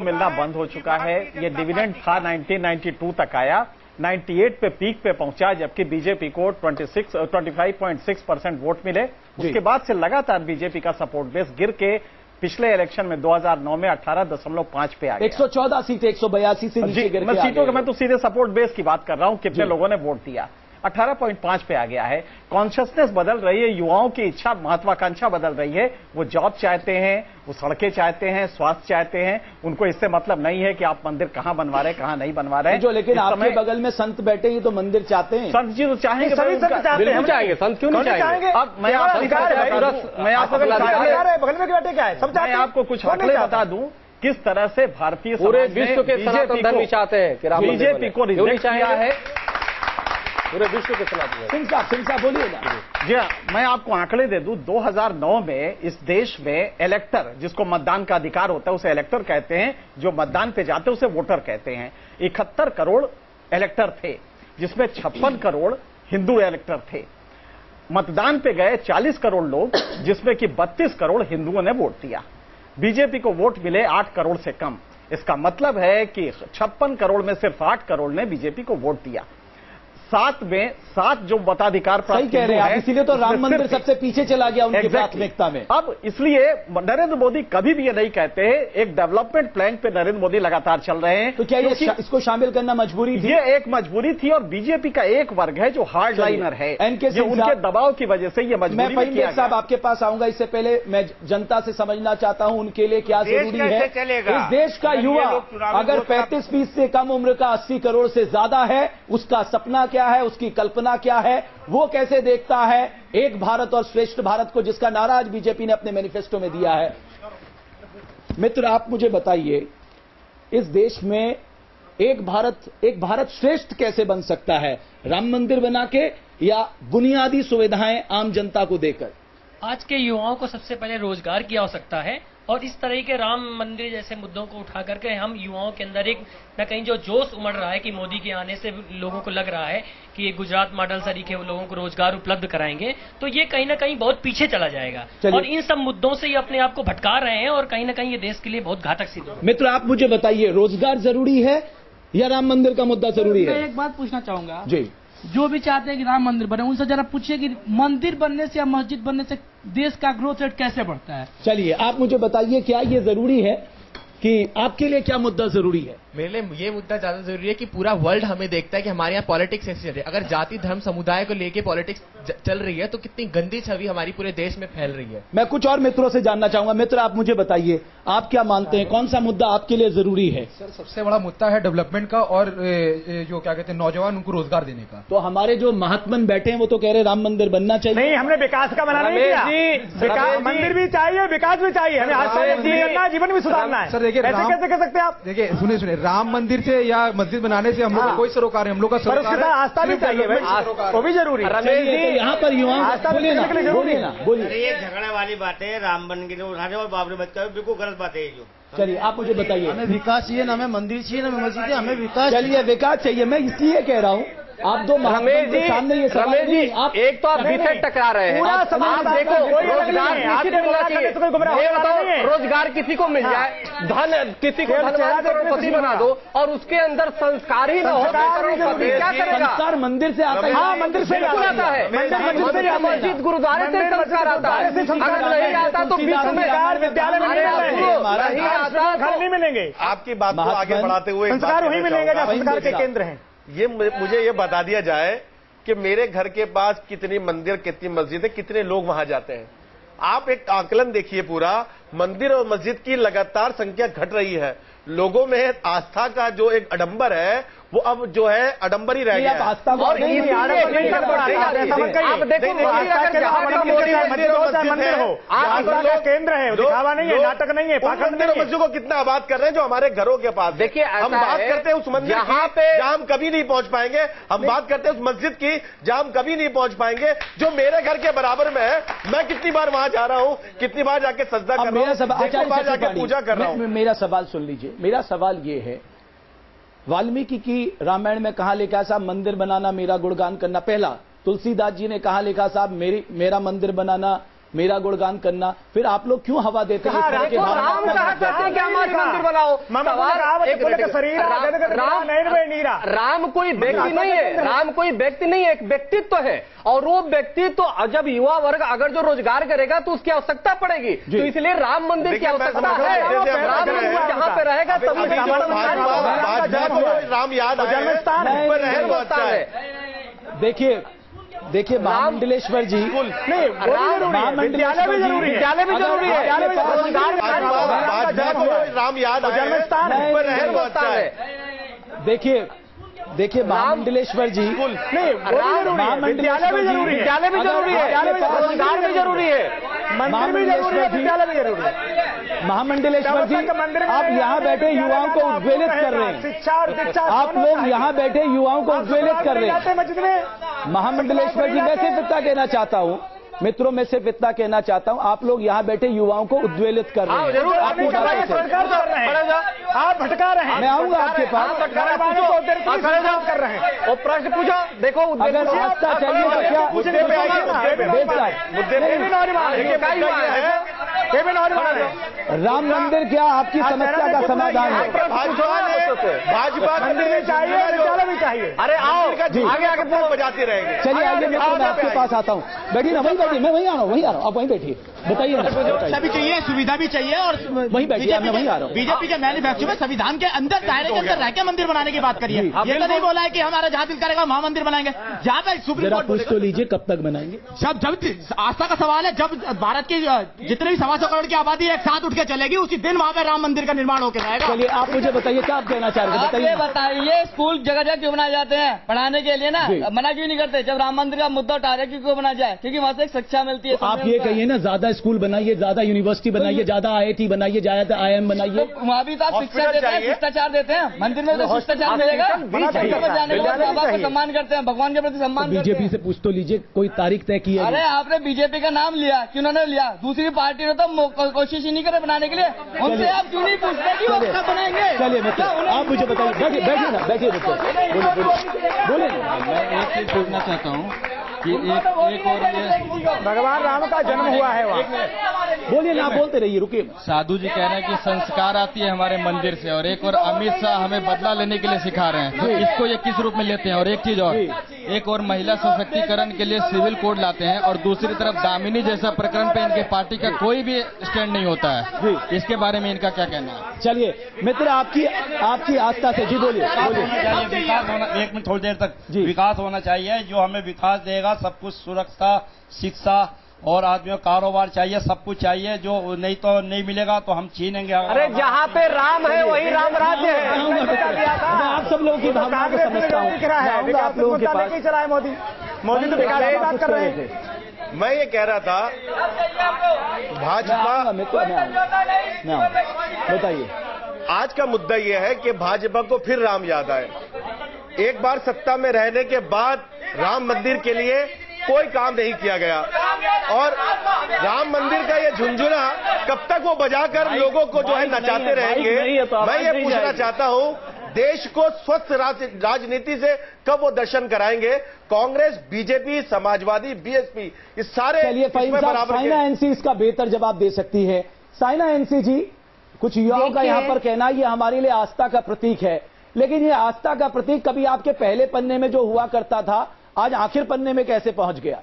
मिलना बंद हो चुका है। ये डिविडेंड था 1992 तक आया, 98 पे पीक पे पहुंचा, जबकि बीजेपी को 25.6% वोट मिले। उसके बाद से लगातार बीजेपी का सपोर्ट बेस गिर के पिछले इलेक्शन में 2009 में 18.5 पे आ गया। 114 सीटें 182 से नीचे गिर मैं सीटों का मैं तो सीधे सपोर्ट बेस की बात कर रहा हूं, कितने लोगों ने वोट दिया। 18.5 पे आ गया है। कॉन्शियसनेस बदल रही है, युवाओं की इच्छा महत्वाकांक्षा बदल रही है। वो जॉब चाहते हैं, वो सड़कें चाहते हैं, स्वास्थ्य चाहते हैं। उनको इससे मतलब नहीं है कि आप मंदिर कहां बनवा रहे हैं, कहां नहीं बनवा रहे हैं। जो लेकिन आपके बगल में संत बैठे ही तो मंदिर चाहते हैं। संत जी तो चाहेंगे, सभी संत चाहते हैं, हम चाहेंगे, संत क्यों नहीं चाहेंगे? अब मैं आपको बगल में बैठे क्या है, सब मैं आपको कुछ आंकड़े बता दूं किस तरह से भारतीय पूरे विश्व के सनातन धर्मी चाहते हैं कि बीजेपी को रिजेक्ट किया है। पूरे विश्व के खिलाफ। सिंह साहब बोलिए ना। जी हाँ, मैं आपको आंकड़े दे दूं। 2009 में इस देश में इलेक्टर, जिसको मतदान का अधिकार होता है उसे इलेक्टर कहते हैं, जो मतदान पे जाते हैं उसे वोटर कहते हैं। 71 करोड़ इलेक्टर थे, जिसमें 56 करोड़ हिंदू इलेक्टर थे। मतदान पे गए 40 करोड़ लोग, जिसमें कि 32 करोड़ हिंदुओं ने वोट दिया। बीजेपी को वोट मिले 8 करोड़ से कम। इसका मतलब है कि 56 करोड़ में सिर्फ 8 करोड़ ने बीजेपी को वोट दिया। 7 जो मताधिकार प्राप्त कह रहे हैं, इसीलिए तो राम मंदिर सबसे पीछे चला गया उनकी प्राथमिकता में। अब इसलिए नरेंद्र मोदी कभी भी ये नहीं कहते, एक डेवलपमेंट प्लान पे नरेंद्र मोदी लगातार चल रहे हैं। तो क्या ये इसको शामिल करना मजबूरी थी? ये एक मजबूरी थी, और बीजेपी का एक वर्ग है जो हार्ड लाइनर है, उनके दबाव की वजह से ये मजबूरी। मैं फहीम साहब आपके पास आऊंगा, इससे पहले मैं जनता से समझना चाहता हूं उनके लिए क्या जरूरी है। इस देश का युवा अगर 35-20 से कम उम्र का 80 करोड़ से ज्यादा है, उसका सपना क्या है, उसकी कल्पना क्या है, वो कैसे देखता है एक भारत और श्रेष्ठ भारत को, जिसका नारा आज बीजेपी ने अपने मैनिफेस्टो में दिया है। मित्र, आप मुझे बताइए, इस देश में एक भारत श्रेष्ठ कैसे बन सकता है? राम मंदिर बना के या बुनियादी सुविधाएं आम जनता को देकर? आज के युवाओं को सबसे पहले रोजगार की आवश्यकता है, और इस तरह के राम मंदिर जैसे मुद्दों को उठा करके हम युवाओं के अंदर एक न कहीं जो जोश उमड़ रहा है कि मोदी के आने से लोगों को लग रहा है कि ये गुजरात मॉडल तरीके वो लोगों को रोजगार उपलब्ध कराएंगे, तो ये कहीं ना कहीं बहुत पीछे चला जाएगा। और इन सब मुद्दों से ये अपने आप को भटका रहे हैं, और कहीं ना कहीं ये देश के लिए बहुत घातक सिद्ध होगा। मित्र, आप मुझे बताइए, रोजगार जरूरी है या राम मंदिर का मुद्दा जरूरी है? मैं एक बात पूछना चाहूंगा जी। जो भी चाहते हैं कि राम मंदिर बने, उनसे जरा पूछिए कि मंदिर बनने से या मस्जिद बनने से देश का ग्रोथ रेट कैसे बढ़ता है। चलिए, आप मुझे बताइए, क्या ये जरूरी है कि आपके लिए क्या मुद्दा जरूरी है? मेरे लिए ये मुद्दा ज्यादा जरूरी है कि पूरा वर्ल्ड हमें देखता है कि हमारे यहाँ पॉलिटिक्स ऐसी चल रही है। अगर जाति धर्म समुदाय को लेके पॉलिटिक्स चल रही है तो कितनी गंदी छवि हमारी पूरे देश में फैल रही है। मैं कुछ और मित्रों से जानना चाहूंगा। मित्र, आप मुझे बताइए, आप क्या मानते हैं, कौन सा मुद्दा आपके लिए जरूरी है? सर, सबसे बड़ा मुद्दा है डेवलपमेंट का, और जो क्या कहते हैं नौजवान उनको रोजगार देने का। तो हमारे जो महात्मन बैठे हैं वो तो कह रहे राम मंदिर बनना चाहिए। नहीं, हमने विकास का बनाना नहीं किया। मंदिर भी चाहिए, विकास भी चाहिए, हमें जीवन भी सुधारना है। सर देखिए, कैसे कह सकते हैं आप? देखिए, सुनिए, राम मंदिर से या मस्जिद बनाने से हम लोग कोई सरोकार है, हम लोग का सरोकार है, आस्था भी चाहिए भाई, वो भी जरूरी है। यहाँ पर युवा बोलिए ना। ये झगड़ा वाली बात है, राम बन के उठाने और बाबरी मत करो, बिल्कुल गलत बात है जो। चलिए, आप मुझे बताइए। हमें विकास चाहिए, ना हमें मंदिर चाहिए, ना हमें मस्जिद चाहिए, हमें विकास। चलिए, विकास चाहिए। मैं इसलिए कह रहा हूँ, आप दो रमेश जी, रमेश जी, आप एक तो आप विषय टकरा रहे हैं। आप देखो, रोजगार किसी को मिलना चाहिए। ये बताओ, रोजगार किसी को मिल जाए, धन किसी को धनवान करोड़पति बना दो, और उसके अंदर संस्कार ही न हो, क्या करेगा? संस्कार मंदिर से आता है। हाँ, मंदिर से आता है। मस्जिद गुरुद्वारे से संस्कार आता है। अगर नहीं आता तो बीच में विद्यालय में नहीं आता, घर नहीं मिलेंगे। आपकी बात को आगे बढ़ाते हुए संस्कार वही मिलेंगे जहाँ संस्कार के केंद्र हैं। मुझे ये बता दिया जाए कि मेरे घर के पास कितनी मंदिर, कितनी मस्जिद है, कितने लोग वहां जाते हैं। आप एक आकलन देखिए, पूरा मंदिर और मस्जिद की लगातार संख्या घट रही है। लोगों में आस्था का जो एक आडंबर है वो अब जो है आडंबर ही रह गया। आस्था और मंदिर हो, केंद्र है, दिखावा नहीं है, नाटक नहीं है, मंदिर और मस्जिद को कितना आबाद कर रहे हैं जो हमारे घरों के पास। देखिए, हम बात करते हैं उस मंदिर जहां पे हम कभी नहीं पहुंच पाएंगे। हम बात करते हैं उस मस्जिद की जहां हम कभी नहीं पहुंच पाएंगे, जो मेरे घर के बराबर में है। मैं कितनी बार वहां जा रहा हूं, कितनी बार जाके सजदा कर रहा हूं, जाके पूजा कर रहा हूं। मेरा सवाल सुन लीजिए। मेरा सवाल ये है, वाल्मीकि की रामायण में कहा लिखा साहब मंदिर बनाना मेरा गुणगान करना। पहला तुलसीदास जी ने कहा लिखा साहब मेरा मंदिर बनाना मेरा गुणगान करना, फिर आप लोग क्यों हवा देते हैं? राम कहा कहते हैं कि हमारे मंदिर बनाओ। राम कोई व्यक्ति नहीं है, राम कोई व्यक्ति नहीं है, एक व्यक्तित्व है। और वो व्यक्तित्व जब युवा वर्ग अगर जो रोजगार करेगा तो उसकी आवश्यकता पड़ेगी, तो इसलिए राम मंदिर की आवश्यकता है। राम मंदिर जहाँ पे रहेगा तभी राम याद है। देखिए महामंडलेश्वर जी, नहीं विद्यालय भी जरूरी है, विद्यालय भी जरूरी है, राम याद है। देखिए महामंडलेश्वर जी, नहीं विद्यालय भी जरूरी है, विद्यालय भी जरूरी है, रोजगार भी जरूरी है, मंदिर भी जरूरी है, विद्यालय भी जरूरी है। महामंडलेश्वर जी, आप यहाँ बैठे युवाओं को उद्वेलित कर रहे हैं, शिक्षा और दीक्षा, आप लोग यहाँ बैठे युवाओं को उद्वेलित कर रहे हैं मस्जिद में। महामंडलेश्वर जी, मैं सिर्फ इतना कहना चाहता हूँ मित्रों, मैं सिर्फ इतना कहना चाहता हूं, आप लोग यहाँ बैठे युवाओं को उद्वेलित कर रहे हैं। जरूर आप भटका रहे हैं, मैं आऊंगा आपके पास, कर रहे हैं। और प्रश्न पूछा, देखो अगर रास्ता चाहिए तो क्या राम मंदिर क्या आपकी समस्या का समाधान है? भाजपा मंदिर भी चाहिए, विद्यालय भी चाहिए। अरे आओ आगे आगे बजाते रहेंगे। चलिए आगे मैं आपके पास आता हूँ, बैठिए ना, वहीं बैठिए, मैं वहीं आ रहा हूँ, आप वहीं बैठिए, बताइए ना। सभी चाहिए, सुविधा भी चाहिए और वहीं बैठिए, मैं वहीं आ रहा हूँ। बीजेपी के मैनिफेस्टो में संविधान के अंदर दायरे के अंदर रह के मंदिर बनाने की बात करिए। ये तो नहीं बोला है कि हमारा जहाँ दिल करेगा वहाँ मंदिर बनाएंगे। जहाँ पे सुप्रीम कोर्ट पूछ तो लीजिए कब तक बनाएंगे? जब आस्था का सवाल है, जब भारत की जितने भी 125 करोड़ की आबादी एक साथ उठ के चलेगी, उसी दिन वहाँ पे राम मंदिर का निर्माण होकर रहेगा। चलिए आप मुझे बताइए क्या आप कहना चाह रहे हैं? बताइए स्कूल जगह जगह क्यों बनाए जाते हैं? पढ़ाने के लिए ना, मना क्यों नहीं करते? जब राम मंदिर का मुद्दा उठा रहे क्यों बना जाए? क्योंकि वहाँ से शिक्षा मिलती है। आप ये कहिए ना, ज्यादा स्कूल बनाइए, ज्यादा यूनिवर्सिटी बनाइए, ज्यादा IIT बनाइए, ज्यादा IIM बनाइए। वहाँ भी तो आप शिक्षा देते हैं, शिष्टाचार देते हैं। मंदिर में तो शिष्टाचार मिलेगा। जाने के बाद बाबा को सम्मान करते हैं, भगवान के प्रति सम्मान करते हैं। बीजेपी से पूछ तो लीजिए, कोई तारीख तय की है? अरे आपने बीजेपी का नाम लिया, क्यों उन्होंने लिया? दूसरी पार्टी ने तो कोशिश ही नहीं करे बनाने के लिए। उनसे आप क्यों नहीं पूछते कि वो कब बनाएंगे? चलिए मतलब आप मुझे बताइए, बैठिए ना, बैठिए बच्चों, बोलिए। मैं एक चीज पूछना चाहता हूँ कि एक और ये भगवान राम का जन्म हुआ है वहाँ। बोलिए ना, आप बोलते रहिए, रुकिए। साधु जी कह रहे हैं कि संस्कार आती है हमारे मंदिर से, और एक और अमित शाह हमें बदला लेने के लिए सिखा रहे हैं, तो इसको ये किस रूप में लेते हैं? और एक चीज और, एक और महिला सशक्तिकरण के लिए सिविल कोड लाते हैं, और दूसरी तरफ दामिनी जैसा प्रकरण पे इनके पार्टी का कोई भी स्टैंड नहीं होता है। इसके बारे में इनका क्या कहना है? चलिए मित्र, आपकी आस्था से जी बोलिए। विकास होना, एक मिनट थोड़ी देर तक, विकास होना चाहिए, जो हमें विकास देगा, सब कुछ सुरक्षा, शिक्षा और आदमियों कारोबार चाहिए, सब कुछ चाहिए। जो नहीं तो नहीं मिलेगा तो हम छीनेंगे। अरे जहाँ पे राम है वही राम राज्य है। मैं आप सब लोगों की भावनाओं को समझता हूँ। आप लोगों के पास चलाए मोदी तो विकास की बात कर रहे थे। मैं ये कह रहा था, भाजपा बताइए, आज का मुद्दा यह है कि भाजपा को फिर राम याद आए। एक बार सत्ता में रहने के बाद राम मंदिर के लिए कोई काम नहीं किया गया, और राम मंदिर का ये झुंझुना कब तक वो बजाकर लोगों को जो है नचाते रहेंगे? मैं ये पूछना चाहता हूँ, देश को स्वस्थ राजनीति से कब वो दर्शन कराएंगे? कांग्रेस, बीजेपी, समाजवादी, BSP, इस सारे साइना एनसी इसका बेहतर जवाब दे सकती है। साइना एनसी जी, कुछ युवाओं का यहाँ पर कहना ये हमारे लिए आस्था का प्रतीक है, लेकिन ये आस्था का प्रतीक कभी आपके पहले पन्ने में जो हुआ करता था, आज आखिर पन्ने में कैसे पहुंच गया?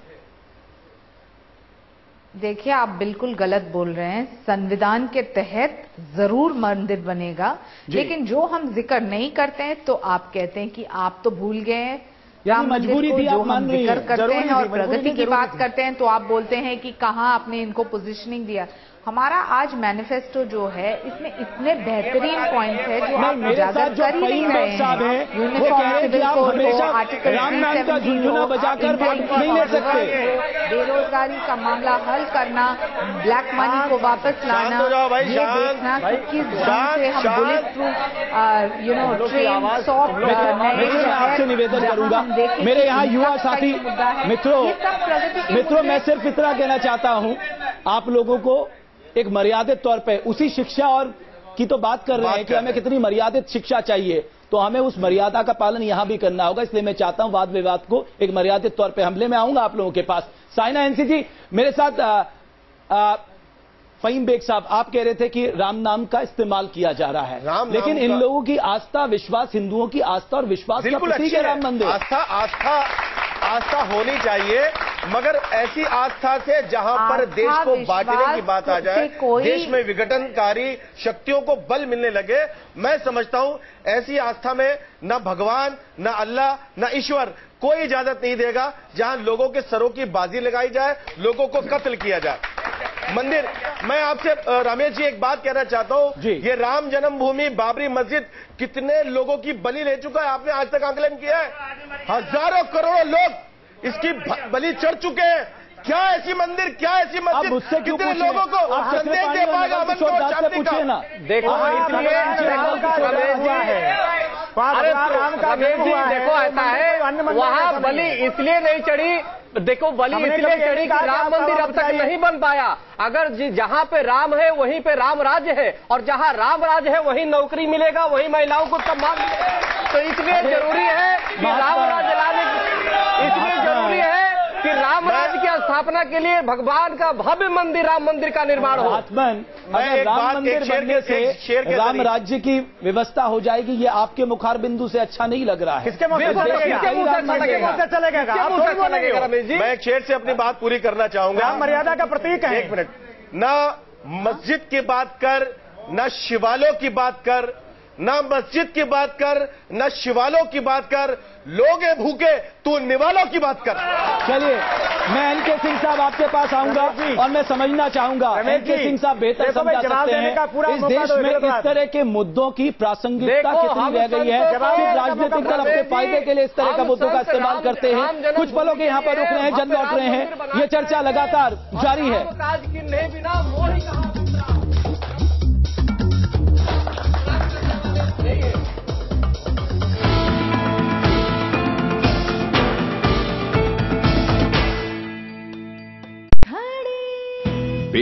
देखिए, आप बिल्कुल गलत बोल रहे हैं। संविधान के तहत जरूर मंदिर बनेगा, लेकिन जो हम जिक्र नहीं करते हैं तो आप कहते हैं कि आप तो भूल गए हैं। राम मंदिर को जो हम जिक्र करते हैं और प्रगति की बात करते हैं तो आप बोलते हैं कि कहां आपने इनको पोजीशनिंग दिया। हमारा आज मैनिफेस्टो जो है, इसमें इतने बेहतरीन पॉइंट्स है जो आप उजागर कर ही नहीं रहे हैं। यूनिफॉर्म सिविल कोड को आर्टिकल 370 बजाकर नहीं ले सकते। बेरोजगारी का मामला हल करना, ब्लैक मनी को वापस लाना, ये देखना कि किस ढंग से हम बुलेट प्रूफ ट्रेन सॉफ्ट आपसे निवेदन करूंगा, मेरे यहाँ युवा साथी मित्रों, मैं सिर्फ इतना कहना चाहता हूँ आप लोगों को, एक मर्यादित तौर पे उसी शिक्षा और की तो बात कर रहे हैं कि हमें कितनी मर्यादित शिक्षा चाहिए, तो हमें उस मर्यादा का पालन यहां भी करना होगा। इसलिए मैं चाहता हूं वाद विवाद को एक मर्यादित तौर पे हमले में आऊंगा आप लोगों के पास। साइना एनसी जी, मेरे साथ फहीम बेग साहब, आप कह रहे थे कि राम नाम का इस्तेमाल किया जा रहा है, लेकिन इन लोगों की आस्था विश्वास, हिंदुओं की आस्था और विश्वास का प्रतीक है राम मंदिर। आस्था होनी चाहिए, मगर ऐसी आस्था से जहां पर देश को बांटने की बात आ जाए, देश में विघटनकारी शक्तियों को बल मिलने लगे, मैं समझता हूं ऐसी आस्था में न भगवान, न अल्लाह, न ईश्वर कोई इजाजत नहीं देगा जहां लोगों के सरों की बाजी लगाई जाए, लोगों को कत्ल किया जाए। मंदिर, मैं आपसे रमेश जी एक बात कहना चाहता हूं, ये राम जन्मभूमि बाबरी मस्जिद कितने लोगों की बलि ले चुका है, आपने आज तक आंकलन किया है? हजारों करोड़ों लोग इसकी बलि चढ़ चुके हैं। क्या ऐसी मंदिर, क्या ऐसी मस्जिद कितने लोगों को संदेश दे पाएगा अमन को, शांति का? देखो इसलिए देखो ऐसा है, वहां बलि इसलिए नहीं चढ़ी, देखो बलि इसलिए चढ़ी कि राम मंदिर अब तक नहीं बन पाया। अगर जहां पे राम है वहीं पे राम राज्य है, और जहां राम राज्य है वहीं नौकरी मिलेगा, वहीं महिलाओं को सम्मान मिलेगा। तो इसलिए जरूरी है कि राम राज्य लाने, इसलिए जरूरी है कि राम राज्य की स्थापना के लिए भगवान का भव्य मंदिर, राम मंदिर का निर्माण हो। अगर राम मंदिर बनने से राम राज्य की व्यवस्था हो जाएगी, ये आपके मुखार बिंदु से अच्छा नहीं लग रहा है। किसके मुंह से चलेगा? मैं एक शेर से अपनी बात पूरी करना चाहूंगा। राम मर्यादा का प्रतीक है। एक मिनट, न मस्जिद की बात कर, न शिवालयों की बात कर, न मस्जिद की बात कर, न शिवालों की बात कर, लोग हैं भूखे, तू निवालों की बात कर। चलिए, मैं एनके सिंह साहब आपके पास आऊंगा और मैं समझना चाहूंगा, एनके सिंह साहब बेहतर समझा सकते हैं इस देश में इस तरह के मुद्दों की प्रासंगिकता कितनी रह गई है। सिर्फ राजनीतिक दल अपने फायदे के लिए इस तरह का मुद्दों का इस्तेमाल करते हैं। कुछ पलों के यहाँ पर रुक रहे हैं, जन लौट रहे हैं, ये चर्चा लगातार जारी है।